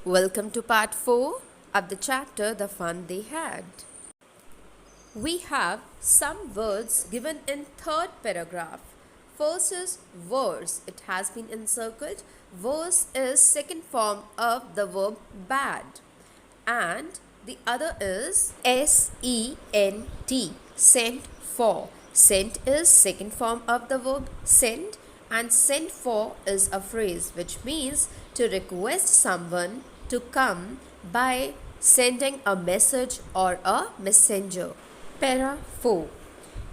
Welcome to part 4 of the chapter The Fun They Had. We have some words given in third paragraph. First is verse. It has been encircled. Verse is second form of the verb bad. And the other is S-E-N-T, sent for. Sent is second form of the verb send, and sent for is a phrase which means to request someone to come by sending a message or a messenger. Para 4.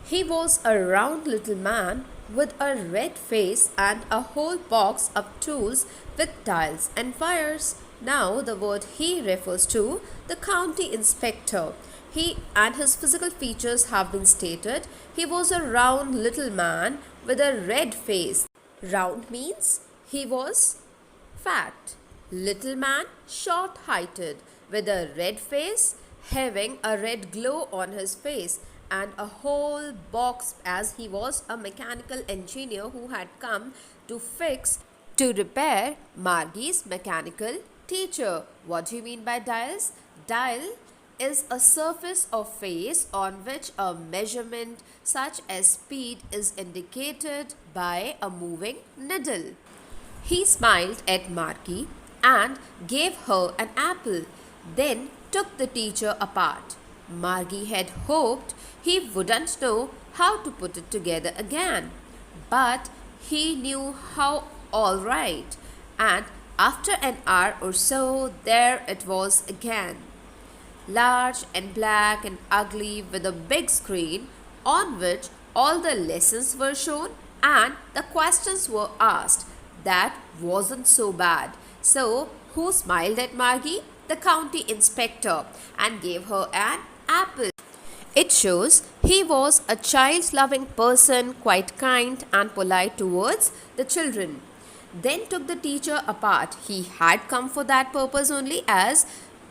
He was a round little man with a red face and a whole box of tools with dials and wires. Now the word he refers to the county inspector. He and his physical features have been stated. He was a round little man with a red face. Round means he was fat. Little man, short-heighted, with a red face, having a red glow on his face, and a whole box, as he was a mechanical engineer who had come to repair Margie's mechanical teacher. What do you mean by dials? Dial is a surface or face on which a measurement such as speed is indicated by a moving needle. He smiled at Margie and gave her an apple, then took the teacher apart. Margie had hoped he wouldn't know how to put it together again, but he knew how all right, and after an hour or so, there it was again. Large and black and ugly with a big screen on which all the lessons were shown and the questions were asked. That wasn't so bad. So, who smiled at Margie? The county inspector, and gave her an apple. It shows he was a child-loving person, quite kind and polite towards the children. Then took the teacher apart. He had come for that purpose only, as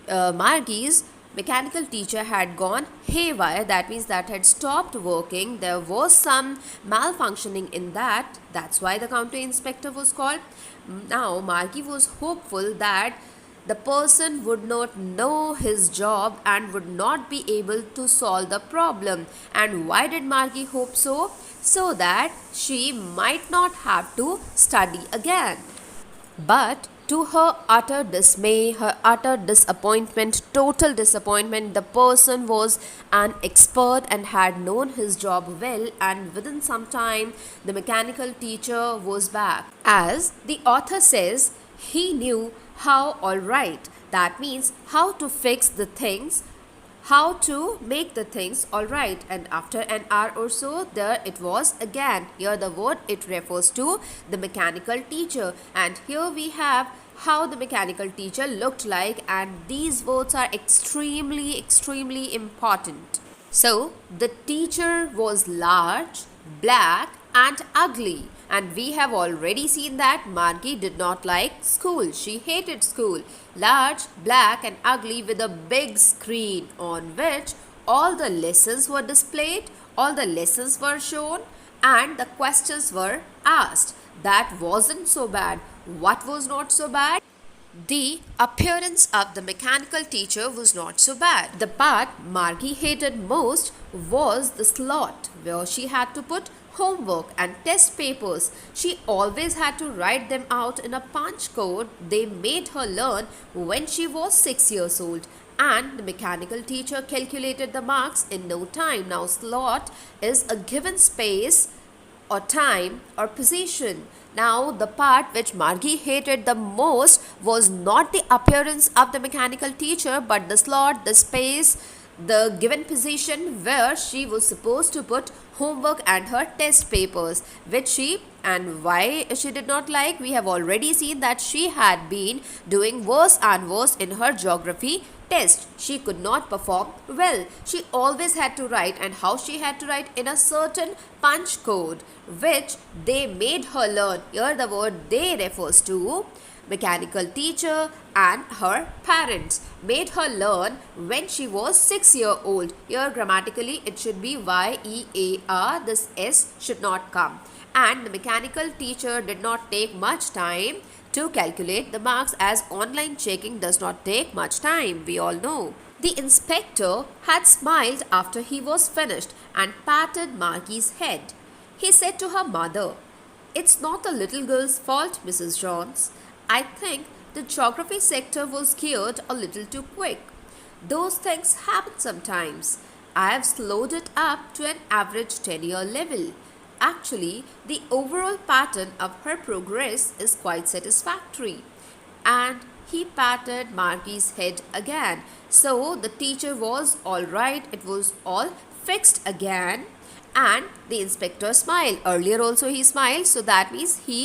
Margie's mechanical teacher had gone haywire. That means that had stopped working. There was some malfunctioning in that. That's why the county inspector was called. Now Margie was hopeful that the person would not know his job and would not be able to solve the problem. And why did Margie hope so? So that she might not have to study again. But to her utter dismay, her utter disappointment, total disappointment, the person was an expert and had known his job well, and within some time the mechanical teacher was back. As the author says, he knew how all right. That means how to fix the things, how to make the things all right. And after an hour or so, there it was again. Here the word it refers to the mechanical teacher, and here we have how the mechanical teacher looked like, and these words are extremely important. So the teacher was large, black and ugly, and we have already seen that Margie did not like school. She hated school. Large, black and ugly with a big screen on which all the lessons were displayed, all the lessons were shown, and the questions were asked. That wasn't so bad. What was not so bad? The appearance of the mechanical teacher was not so bad. The part Margie hated most was the slot where she had to put homework and test papers. She always had to write them out in a punch code they made her learn when she was 6 years old. And the mechanical teacher calculated the marks in no time. Now, slot is a given space or time or position. Now, the part which Margie hated the most was not the appearance of the mechanical teacher, but the slot, the space, the given position where she was supposed to put homework and her test papers, which she, and why she did not like, we have already seen that she had been doing worse and worse in her geography test. She could not perform well. She always had to write, and how she had to write? In a certain punch code which they made her learn. Here the word they refers to mechanical teacher and her parents made her learn when she was 6 years old. Here grammatically it should be Y-E-A-R. This S should not come. And the mechanical teacher did not take much time to calculate the marks, as online checking does not take much time, we all know. The inspector had smiled after he was finished and patted Margie's head. He said to her mother, "It's not the little girl's fault, Mrs. Jones. I think the geography sector was geared a little too quick. Those things happen sometimes. I have slowed it up to an average 10-year level. Actually, the overall pattern of her progress is quite satisfactory." And he patted Margie's head again. So the teacher was all right, it was all fixed again. And the inspector smiled. Earlier also he smiled, so that means he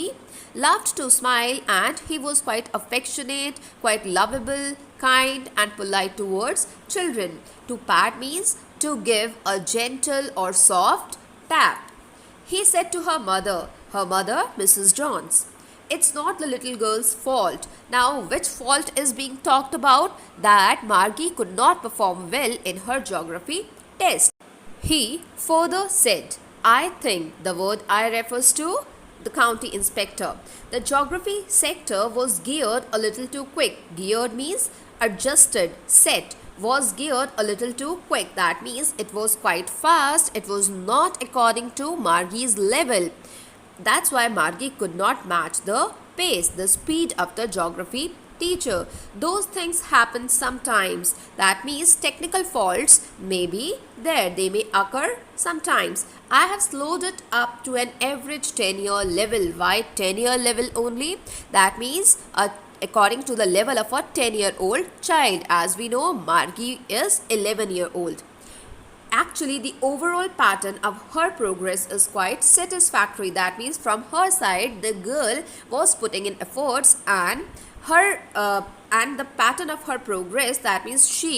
loved to smile and he was quite affectionate, quite lovable, kind and polite towards children. To pat means to give a gentle or soft tap. He said to her mother, Mrs. Jones, "It's not the little girl's fault." Now, which fault is being talked about? That Margie could not perform well in her geography test. He further said, "I think the word I refers to the county inspector. The geography sector was geared a little too quick." Geared means adjusted, set. Was geared a little too quick. That means it was quite fast. It was not according to Margie's level. That's why Margie could not match the pace, the speed of the geography teacher. Those things happen sometimes. That means technical faults may be there. They may occur sometimes. I have slowed it up to an average 10-year level. Why 10-year level only? That means according to the level of a 10-year-old child. As we know, Margie is 11-year-old. Actually, the overall pattern of her progress is quite satisfactory. That means from her side, the girl was putting in efforts and the pattern of her progress, that means she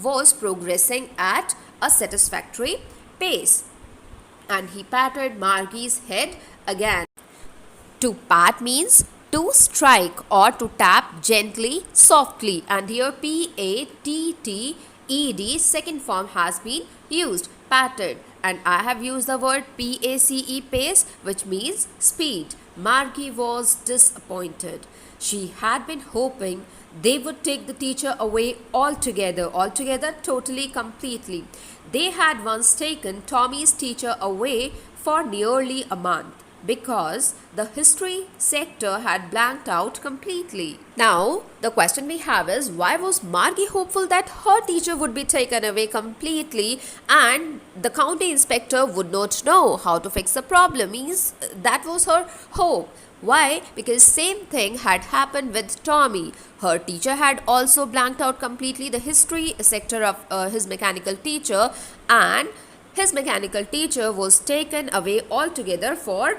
was progressing at a satisfactory pace. And he patted Margie's head again. To pat means to strike or to tap gently, softly, and here PATTED second form has been used, patted, and I have used the word PACE, pace, which means speed. Margie was disappointed. She had been hoping they would take the teacher away altogether, totally, completely. They had once taken Tommy's teacher away for nearly a month, because the history sector had blanked out completely. Now, the question we have is, why was Margie hopeful that her teacher would be taken away completely and the county inspector would not know how to fix the problem? Means that was her hope. Why? Because same thing had happened with Tommy. Her teacher had also blanked out completely, the history sector of his mechanical teacher, and his mechanical teacher was taken away altogether for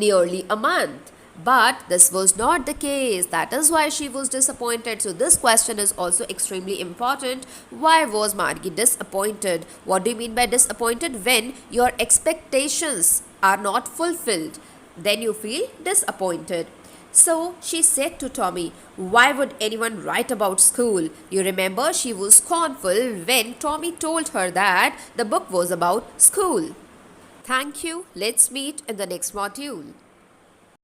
nearly a month. But this was not the case. That is why she was disappointed. So this question is also extremely important. Why was Margie disappointed? What do you mean by disappointed? When your expectations are not fulfilled, then you feel disappointed. So she said to Tommy, "Why would anyone write about school?" You remember, she was scornful when Tommy told her that the book was about school. Thank you. Let's meet in the next module.